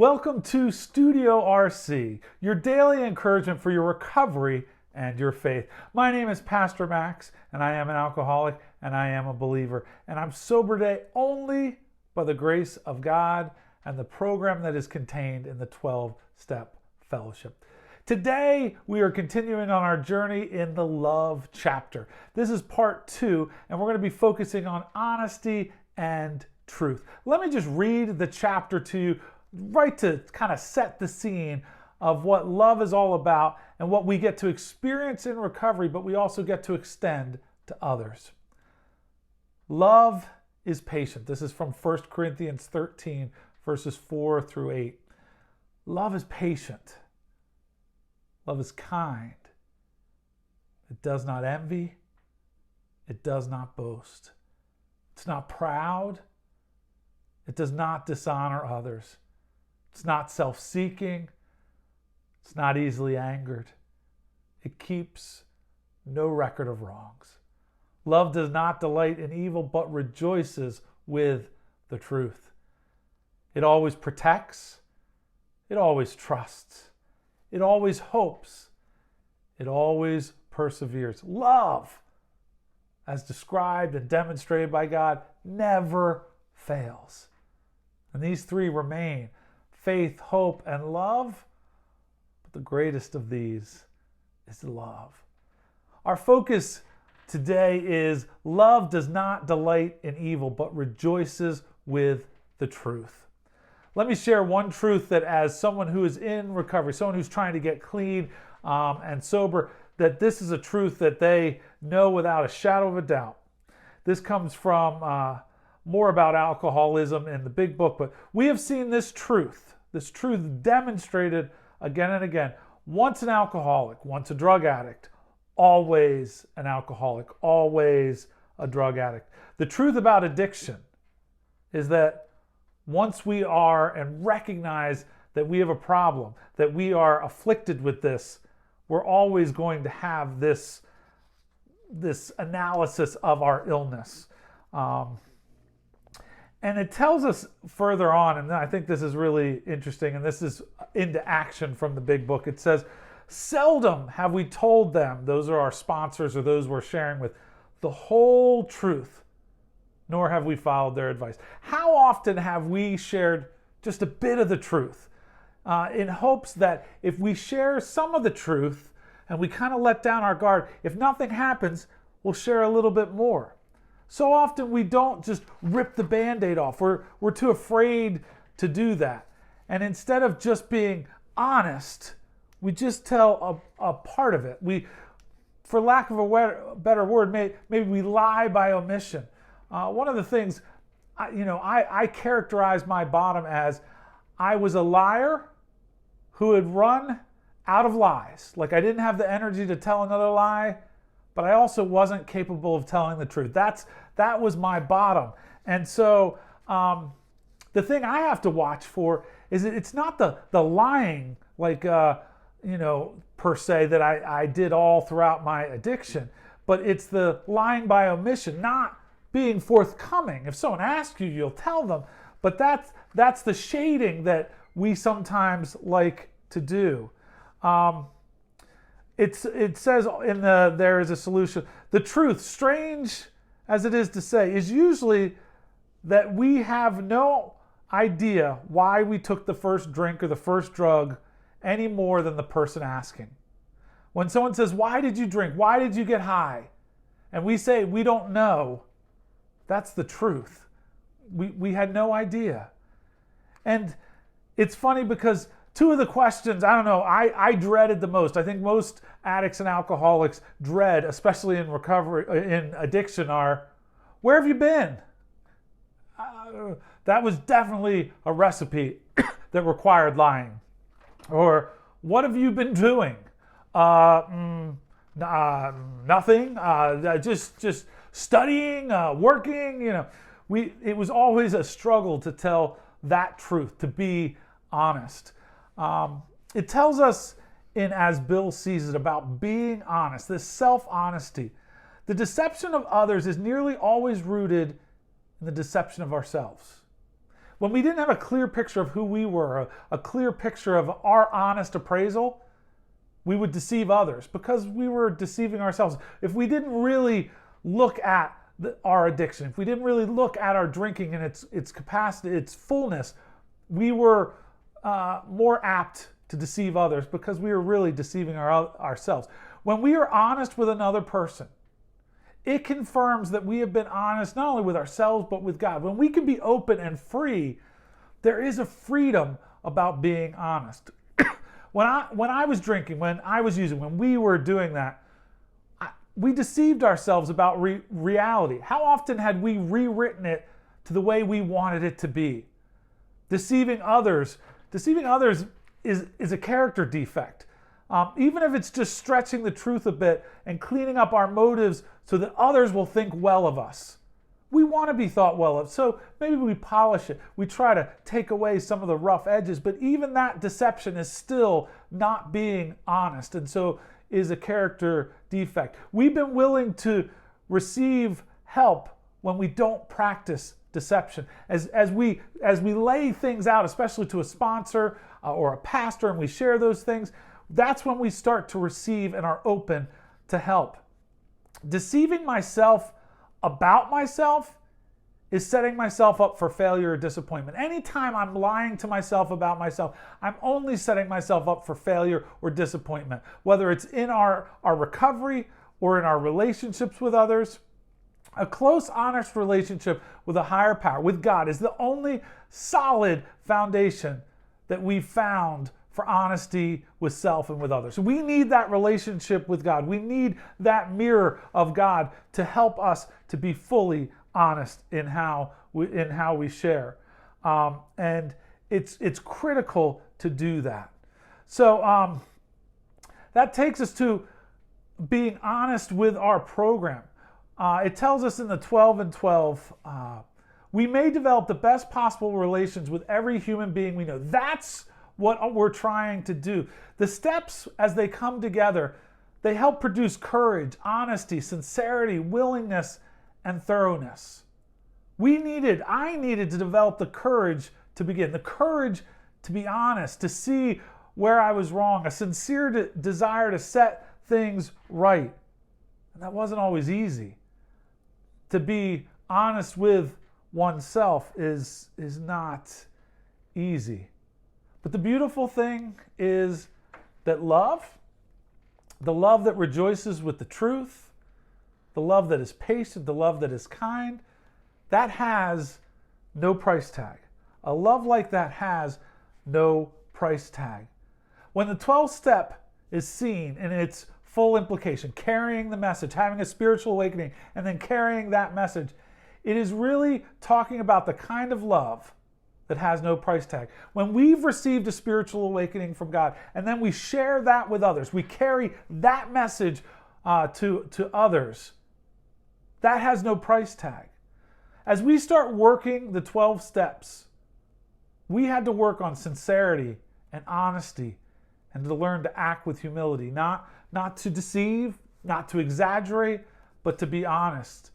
Welcome to Studio RC, your daily encouragement for your recovery and your faith. My name is Pastor Max, and I am an alcoholic, and I am a believer. And I'm sober today only by the grace of God and the program that is contained in the 12-step fellowship. Today, we are continuing on our journey in the love chapter. This is part 2, and we're going to be focusing on honesty and truth. Let me just read the chapter to you, right to kind of set the scene of what love is all about and what we get to experience in recovery, but we also get to extend to others. Love is patient. This is from 1 Corinthians 13, verses 4 through 8. Love is patient. Love is kind. It does not envy. It does not boast. It's not proud. It does not dishonor others. It's not self-seeking. It's not easily angered. It keeps no record of wrongs. Love does not delight in evil, but rejoices with the truth. It always protects. It always trusts. It always hopes. It always perseveres. Love, as described and demonstrated by God, never fails. And these three remain: faith, hope, and love. But the greatest of these is love. Our focus today is love does not delight in evil, but rejoices with the truth. Let me share one truth that, as someone who is in recovery, someone who's trying to get clean and sober, that this is a truth that they know without a shadow of a doubt. This comes from more about alcoholism in the big book, but we have seen this truth demonstrated again and again. Once an alcoholic, once a drug addict, always an alcoholic, always a drug addict. The truth about addiction is that once we are and recognize that we have a problem, that we are afflicted with this, we're always going to have this analysis of our illness. And it tells us further on, and I think this is really interesting, and this is into action from the big book. It says, seldom have we told them, those are our sponsors or those we're sharing with, the whole truth, nor have we followed their advice. How often have we shared just a bit of the truth in hopes that if we share some of the truth and we kind of let down our guard, if nothing happens, we'll share a little bit more. So often we don't just rip the Band-Aid off. We're too afraid to do that. And instead of just being honest, we just tell a part of it. We, for lack of a better word, maybe we lie by omission. One of the things, I characterize my bottom as I was a liar who had run out of lies. Like I didn't have the energy to tell another lie, but I also wasn't capable of telling the truth. That was my bottom. And so the thing I have to watch for is it's not the lying, like, per se, that I did all throughout my addiction, but it's the lying by omission, not being forthcoming. If someone asks you, you'll tell them, but that's the shading that we sometimes like to do. It says in There Is a Solution, the truth, strange as it is to say, is usually that we have no idea why we took the first drink or the first drug any more than the person asking. When someone says, why did you drink? Why did you get high? And we say, we don't know. That's the truth. We had no idea. And it's funny because two of the questions, I dreaded the most. I think most addicts and alcoholics dread, especially in recovery, in addiction, are, where have you been? That was definitely a recipe that required lying. Or, what have you been doing? Nothing. Just studying, working. It was always a struggle to tell that truth, to be honest. It tells us in As Bill Sees It about being honest, this self-honesty. The deception of others is nearly always rooted in the deception of ourselves. when we didn't have a clear picture of who we were, a clear picture of our honest appraisal, we would deceive others because we were deceiving ourselves. If we didn't really look at our addiction, if we didn't really look at our drinking and its capacity, its fullness, we were more apt to deceive others because we were really deceiving ourselves. When we are honest with another person, it confirms that we have been honest not only with ourselves but with God. When we can be open and free, there is a freedom about being honest. When I was drinking, when I was using, when we were doing that, we deceived ourselves about reality. How often had we rewritten it to the way we wanted it to be? Deceiving others is a character defect. Even if it's just stretching the truth a bit and cleaning up our motives so that others will think well of us. We want to be thought well of, so maybe we polish it. We try to take away some of the rough edges, but even that deception is still not being honest, and so is a character defect. We've been willing to receive help when we don't practice deception. As we lay things out, especially to a sponsor or a pastor, and we share those things, that's when we start to receive and are open to help. Deceiving myself about myself is setting myself up for failure or disappointment. Anytime I'm lying to myself about myself, I'm only setting myself up for failure or disappointment, whether it's in our recovery or in our relationships with others. A close, honest relationship with a higher power, with God, is the only solid foundation that we've found for honesty with self and with others. We need that relationship with God. We need that mirror of God to help us to be fully honest in how we share. And it's critical to do that. So that takes us to being honest with our program. It tells us in the 12 and 12, we may develop the best possible relations with every human being we know. That's what we're trying to do. The steps, as they come together, they help produce courage, honesty, sincerity, willingness, and thoroughness. I needed to develop the courage to begin, the courage to be honest, to see where I was wrong, a sincere desire to set things right. And that wasn't always easy. To be honest with oneself is not easy. But the beautiful thing is that love, the love that rejoices with the truth, the love that is patient, the love that is kind, that has no price tag. A love like that has no price tag. When the 12th step is seen in its full implication, carrying the message, having a spiritual awakening, and then carrying that message, it is really talking about the kind of love that has no price tag. When we've received a spiritual awakening from God, and then we share that with others, we carry that message to others, that has no price tag. As we start working the 12 steps, we had to work on sincerity and honesty and to learn to act with humility, not to deceive, not to exaggerate, but to be honest.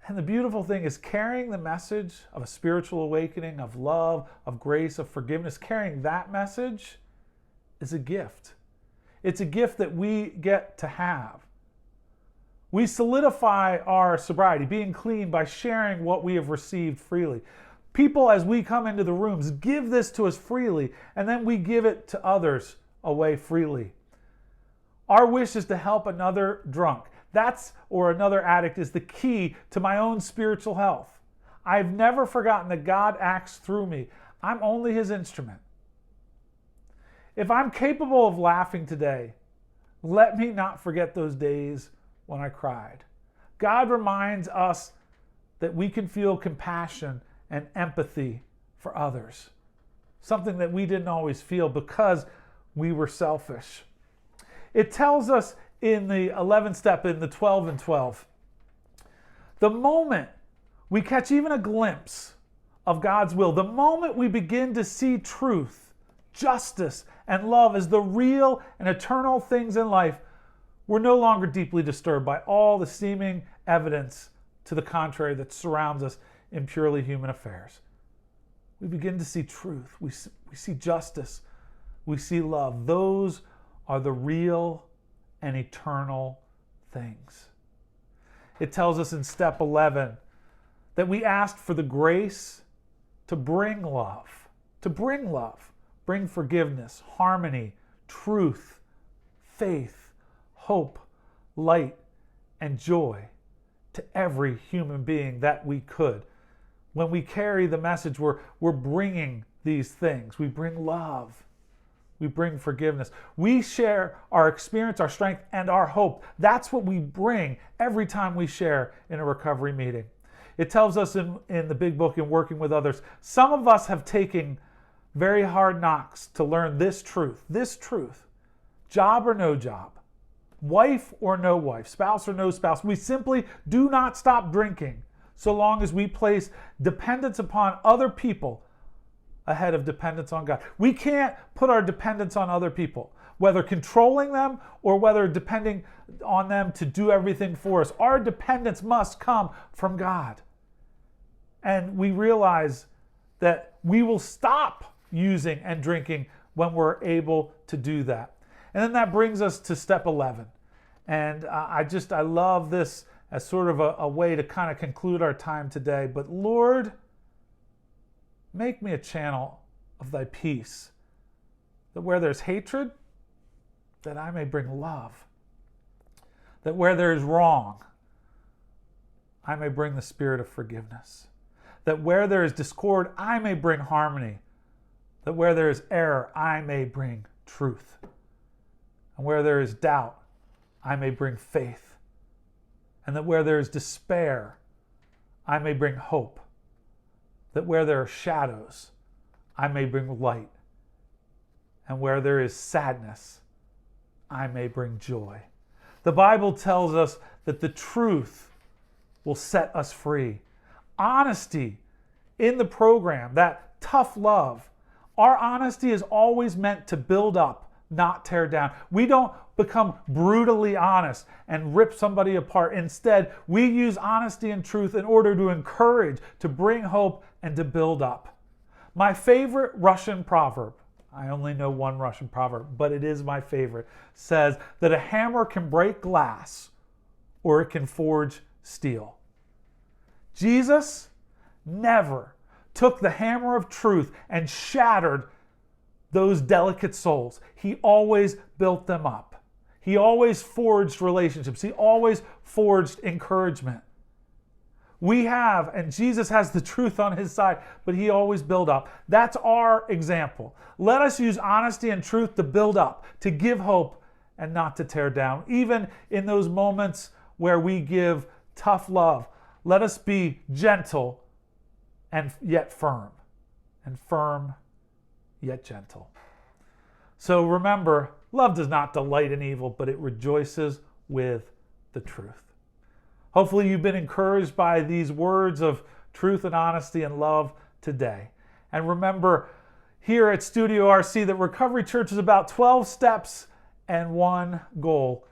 And the beautiful thing is carrying the message of a spiritual awakening, of love, of grace, of forgiveness, carrying that message is a gift. It's a gift that we get to have. We solidify our sobriety, being clean, by sharing what we have received freely. People, as we come into the rooms, give this to us freely, and then we give it to others away freely. Our wish is to help another drunk. Or another addict is the key to my own spiritual health. I've never forgotten that God acts through me. I'm only His instrument. If I'm capable of laughing today, let me not forget those days when I cried. God reminds us that we can feel compassion and empathy for others, something that we didn't always feel because we were selfish. It tells us in the 11th step, in the 12 and 12, the moment we catch even a glimpse of God's will, the moment we begin to see truth, justice, and love as the real and eternal things in life, we're no longer deeply disturbed by all the seeming evidence to the contrary that surrounds us in purely human affairs. we begin to see truth. We see justice. We see love. Those are the real and eternal things. It tells us in step 11 that we asked for the grace to bring love, bring forgiveness, harmony, truth, faith, hope, light, and joy to every human being that we could. When we carry the message, we're bringing these things. We bring love. We bring forgiveness. We share our experience, our strength, and our hope. That's what we bring every time we share in a recovery meeting. It tells us in the big book, in Working with Others, some of us have taken very hard knocks to learn this truth, job or no job, wife or no wife, spouse or no spouse. We simply do not stop drinking so long as we place dependence upon other people ahead of dependence on God. We can't put our dependence on other people, whether controlling them or whether depending on them to do everything for us. Our dependence must come from God. And we realize that we will stop using and drinking when we're able to do that. And then that brings us to step 11. And I love this as sort of a way to kind of conclude our time today. But Lord, make me a channel of thy peace, that where there's hatred, that I may bring love, that where there is wrong, I may bring the spirit of forgiveness, that where there is discord, I may bring harmony, that where there is error, I may bring truth, and where there is doubt, I may bring faith, and that where there is despair, I may bring hope, that where there are shadows, I may bring light, and where there is sadness, I may bring joy. The Bible tells us that the truth will set us free. Honesty in the program, that tough love, our honesty is always meant to build up, not tear down. We don't become brutally honest and rip somebody apart. Instead, we use honesty and truth in order to encourage, to bring hope, and to build up. My favorite Russian proverb, I only know one Russian proverb, but it is my favorite, says that a hammer can break glass or it can forge steel. Jesus never took the hammer of truth and shattered those delicate souls. He always built them up. He always forged relationships. He always forged encouragement. We have, and Jesus has the truth on his side, but he always built up. That's our example. Let us use honesty and truth to build up, to give hope, and not to tear down. Even in those moments where we give tough love, let us be gentle and yet firm, and firm yet gentle. So remember, love does not delight in evil, but it rejoices with the truth. Hopefully you've been encouraged by these words of truth and honesty and love today. And remember, here at Studio RC, that Recovery Church is about 12 steps and one goal.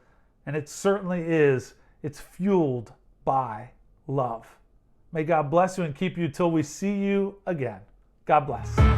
And it certainly is. It's fueled by love. May God bless you and keep you till we see you again. God bless.